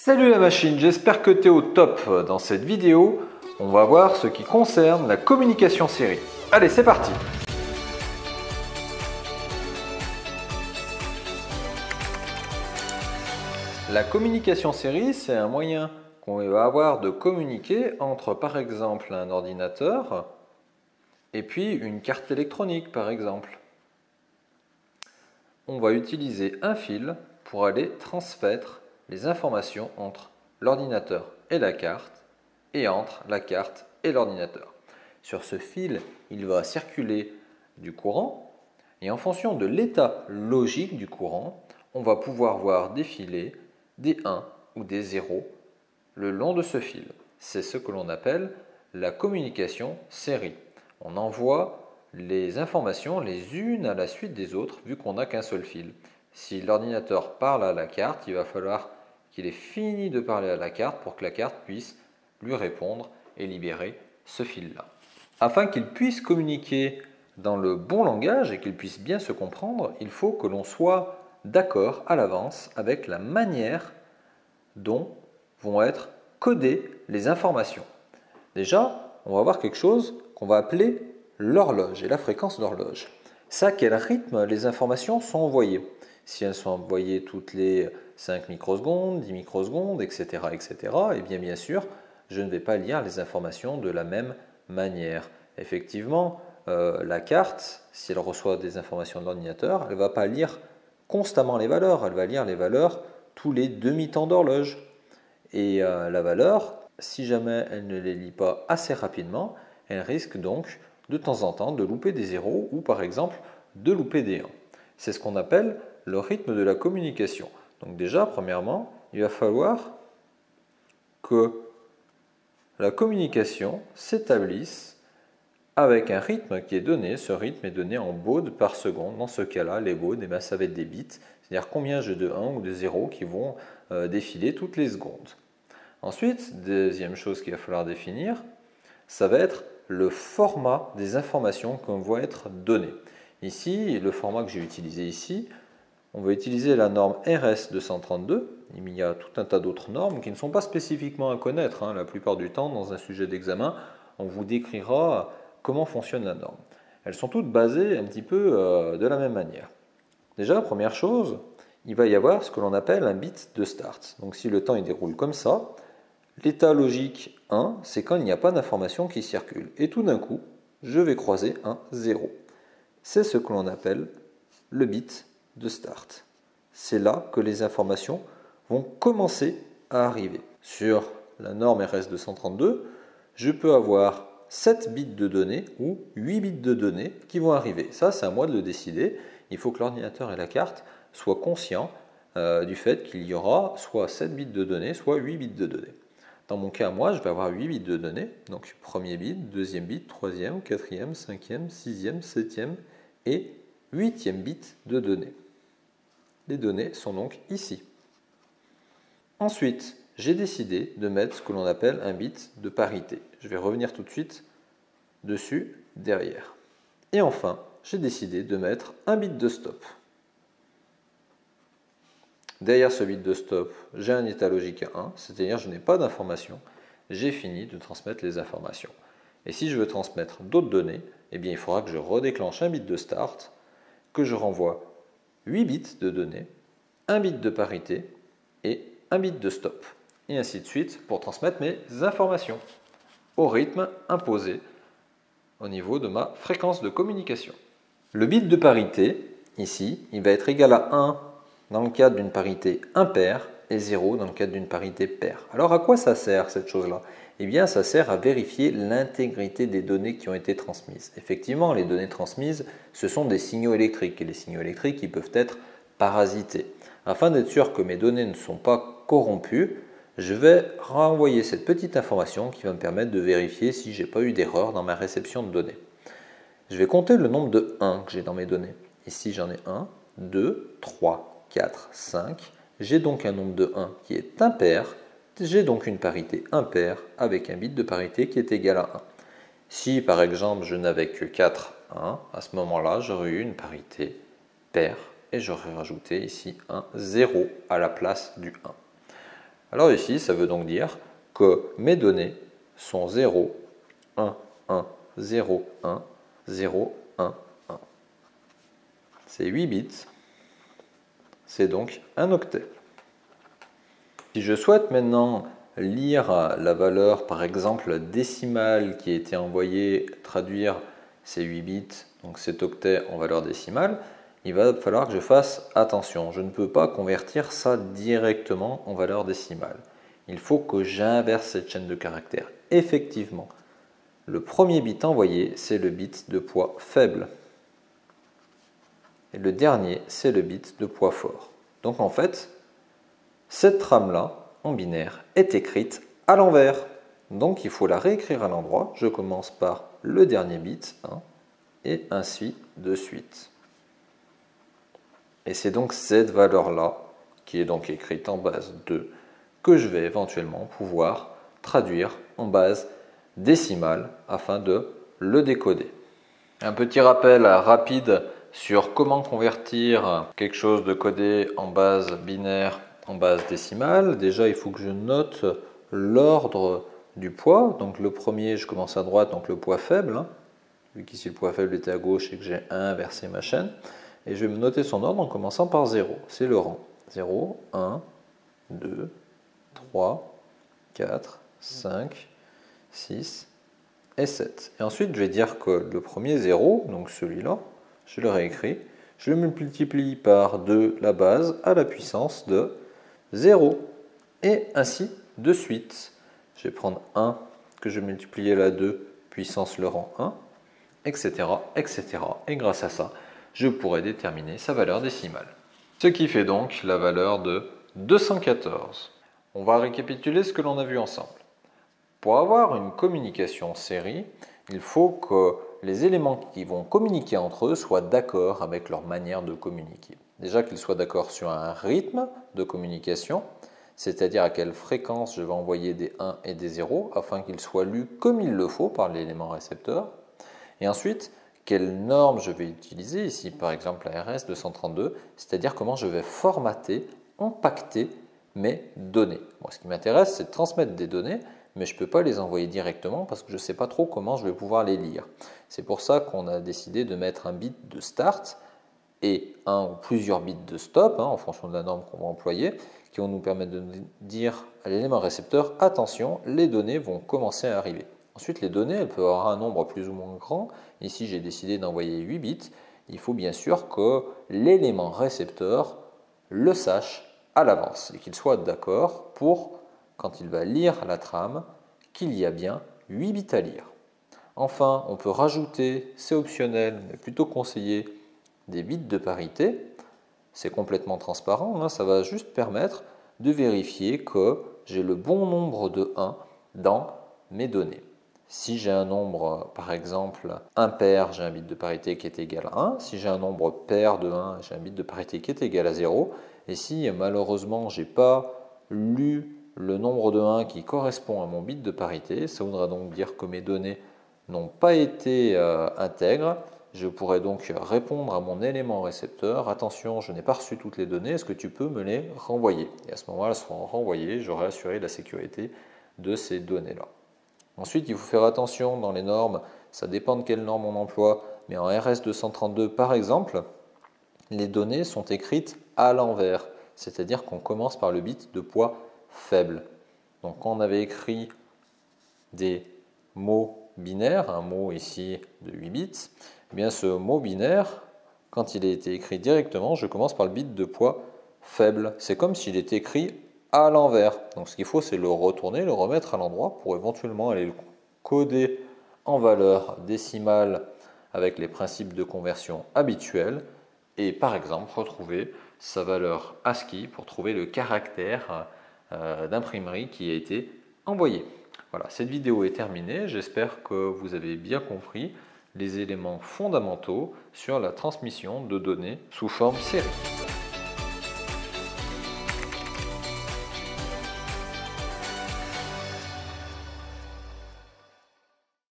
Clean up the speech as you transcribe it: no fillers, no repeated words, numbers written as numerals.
Salut la machine, j'espère que tu es au top. Dans cette vidéo, on va voir ce qui concerne la communication série. Allez, c'est parti! La communication série, c'est un moyen qu'on va avoir de communiquer entre par exemple un ordinateur et puis une carte électronique par exemple. On va utiliser un fil pour aller transmettre les informations entre l'ordinateur et la carte et entre la carte et l'ordinateur. Sur ce fil, il va circuler du courant et en fonction de l'état logique du courant, on va pouvoir voir défiler des 1 ou des 0 le long de ce fil. C'est ce que l'on appelle la communication série. On envoie les informations les unes à la suite des autres vu qu'on n'a qu'un seul fil. Si l'ordinateur parle à la carte, il va falloir qu'il ait fini de parler à la carte pour que la carte puisse lui répondre et libérer ce fil-là. Afin qu'il puisse communiquer dans le bon langage et qu'il puisse bien se comprendre, il faut que l'on soit d'accord à l'avance avec la manière dont vont être codées les informations. Déjà, on va voir quelque chose qu'on va appeler l'horloge et la fréquence d'horloge. C'est à quel rythme les informations sont envoyées. Si elles sont envoyées toutes les 5 microsecondes, 10 microsecondes, etc., et bien sûr, je ne vais pas lire les informations de la même manière. Effectivement, la carte, si elle reçoit des informations de l'ordinateur, elle ne va pas lire constamment les valeurs, elle va lire les valeurs tous les demi-temps d'horloge. Et la valeur, si jamais elle ne les lit pas assez rapidement, elle risque donc de temps en temps de louper des zéros ou par exemple de louper des 1. C'est ce qu'on appelle le rythme de la communication. Donc déjà, premièrement, il va falloir que la communication s'établisse avec un rythme qui est donné. Ce rythme est donné en bauds par seconde. Dans ce cas-là, les bauds, ça va être des bits, c'est-à-dire combien j'ai de 1 ou de 0 qui vont défiler toutes les secondes. Ensuite, deuxième chose qu'il va falloir définir, ça va être le format des informations qu'on va être données. Ici, le format que j'ai utilisé ici, on va utiliser la norme RS232. Il y a tout un tas d'autres normes qui ne sont pas spécifiquement à connaître. La plupart du temps, dans un sujet d'examen, on vous décrira comment fonctionne la norme. Elles sont toutes basées un petit peu de la même manière. Déjà, première chose, il va y avoir ce que l'on appelle un bit de start. Donc si le temps il déroule comme ça, l'état logique 1, c'est quand il n'y a pas d'information qui circule. Et tout d'un coup, je vais croiser un 0. C'est ce que l'on appelle le bit de start. C'est là que les informations vont commencer à arriver. Sur la norme RS232, je peux avoir 7 bits de données ou 8 bits de données qui vont arriver. Ça, c'est à moi de le décider. Il faut que l'ordinateur et la carte soient conscients du fait qu'il y aura soit 7 bits de données, soit 8 bits de données. Dans mon cas, moi, je vais avoir 8 bits de données. Donc, premier bit, deuxième bit, troisième, quatrième, cinquième, sixième, septième et 8e bit de données. Les données sont donc ici. Ensuite, j'ai décidé de mettre ce que l'on appelle un bit de parité. Je vais revenir tout de suite dessus, derrière. Et enfin, j'ai décidé de mettre un bit de stop. Derrière ce bit de stop, j'ai un état logique à 1, c'est-à-dire je n'ai pas d'informations. J'ai fini de transmettre les informations. Et si je veux transmettre d'autres données, eh bien, il faudra que je redéclenche un bit de start, que je renvoie 8 bits de données, un bit de parité et un bit de stop. Et ainsi de suite pour transmettre mes informations au rythme imposé au niveau de ma fréquence de communication. Le bit de parité, ici, il va être égal à 1 dans le cadre d'une parité impaire et 0 dans le cadre d'une parité paire. Alors à quoi ça sert cette chose-là? Eh bien, ça sert à vérifier l'intégrité des données qui ont été transmises. Effectivement, les données transmises, ce sont des signaux électriques et les signaux électriques ils peuvent être parasités. Afin d'être sûr que mes données ne sont pas corrompues, je vais renvoyer cette petite information qui va me permettre de vérifier si je n'ai pas eu d'erreur dans ma réception de données. Je vais compter le nombre de 1 que j'ai dans mes données. Ici, j'en ai 1, 2, 3, 4, 5. J'ai donc un nombre de 1 qui est impair. J'ai donc une parité impaire avec un bit de parité qui est égal à 1. Si par exemple je n'avais que 4 1, à ce moment-là j'aurais eu une parité paire et j'aurais rajouté ici un 0 à la place du 1. Alors ici, ça veut donc dire que mes données sont 0, 1, 1, 0, 1, 0, 1, 1. C'est 8 bits, c'est donc un octet. Si je souhaite maintenant lire la valeur, par exemple décimale qui a été envoyée, traduire ces 8 bits, donc cet octet en valeur décimale, il va falloir que je fasse attention. Je ne peux pas convertir ça directement en valeur décimale. Il faut que j'inverse cette chaîne de caractères. Effectivement, le premier bit envoyé, c'est le bit de poids faible. Et le dernier, c'est le bit de poids fort. Donc en fait, cette trame-là, en binaire, est écrite à l'envers. Donc il faut la réécrire à l'endroit. Je commence par le dernier bit, 1, et ainsi de suite. Et c'est donc cette valeur-là, qui est donc écrite en base 2, que je vais éventuellement pouvoir traduire en base décimale afin de le décoder. Un petit rappel rapide sur comment convertir quelque chose de codé en base binaire en base décimale. Déjà, il faut que je note l'ordre du poids. Donc le premier, je commence à droite, donc le poids faible. Vu qu'ici le poids faible était à gauche et que j'ai inversé ma chaîne. Et je vais me noter son ordre en commençant par 0. C'est le rang. 0, 1, 2, 3, 4, 5, 6 et 7. Et ensuite, je vais dire que le premier 0, donc celui-là, je le réécris. Je le multiplie par 2 la base à la puissance de 0. Et ainsi de suite. Je vais prendre 1 que je vais multiplier la 2 puissance le rang 1, etc., etc. Et grâce à ça, je pourrai déterminer sa valeur décimale. Ce qui fait donc la valeur de 214. On va récapituler ce que l'on a vu ensemble. Pour avoir une communication série, il faut que les éléments qui vont communiquer entre eux soient d'accord avec leur manière de communiquer. Déjà qu'ils soient d'accord sur un rythme de communication, c'est-à-dire à quelle fréquence je vais envoyer des 1 et des 0 afin qu'ils soient lus comme il le faut par l'élément récepteur. Et ensuite, quelle norme je vais utiliser, ici par exemple la RS232, c'est-à-dire comment je vais formater, empaqueter mes données. Moi, ce qui m'intéresse, c'est de transmettre des données, mais je ne peux pas les envoyer directement parce que je ne sais pas trop comment je vais pouvoir les lire. C'est pour ça qu'on a décidé de mettre un bit de start et un ou plusieurs bits de stop, en fonction de la norme qu'on va employer, qui vont nous permettre de dire à l'élément récepteur, attention, les données vont commencer à arriver. Ensuite, les données, elles peuvent avoir un nombre plus ou moins grand. Ici, j'ai décidé d'envoyer 8 bits. Il faut bien sûr que l'élément récepteur le sache à l'avance et qu'il soit d'accord pour, quand il va lire la trame, qu'il y a bien 8 bits à lire. Enfin, on peut rajouter, c'est optionnel, mais plutôt conseillé, des bits de parité. C'est complètement transparent, ça va juste permettre de vérifier que j'ai le bon nombre de 1 dans mes données. Si j'ai un nombre, par exemple, impair, j'ai un bit de parité qui est égal à 1. Si j'ai un nombre pair de 1, j'ai un bit de parité qui est égal à 0. Et si malheureusement, je n'ai pas lu le nombre de 1 qui correspond à mon bit de parité, ça voudra donc dire que mes données n'ont pas été intègres. Je pourrais donc répondre à mon élément récepteur, attention, je n'ai pas reçu toutes les données, est-ce que tu peux me les renvoyer? Et à ce moment-là, elles seront renvoyées, j'aurai assuré la sécurité de ces données-là. Ensuite, il faut faire attention dans les normes, ça dépend de quelle norme on emploie, mais en RS232 par exemple, les données sont écrites à l'envers, c'est-à-dire qu'on commence par le bit de poids faible. Donc quand on avait écrit des mots binaires, un mot ici de 8 bits, eh bien ce mot binaire, quand il a été écrit directement, je commence par le bit de poids faible. C'est comme s'il était écrit à l'envers. Donc ce qu'il faut, c'est le retourner, le remettre à l'endroit pour éventuellement aller le coder en valeur décimale avec les principes de conversion habituels et par exemple retrouver sa valeur ASCII pour trouver le caractère d'imprimerie qui a été envoyé. Voilà, cette vidéo est terminée. J'espère que vous avez bien compris les éléments fondamentaux sur la transmission de données sous forme sérielle.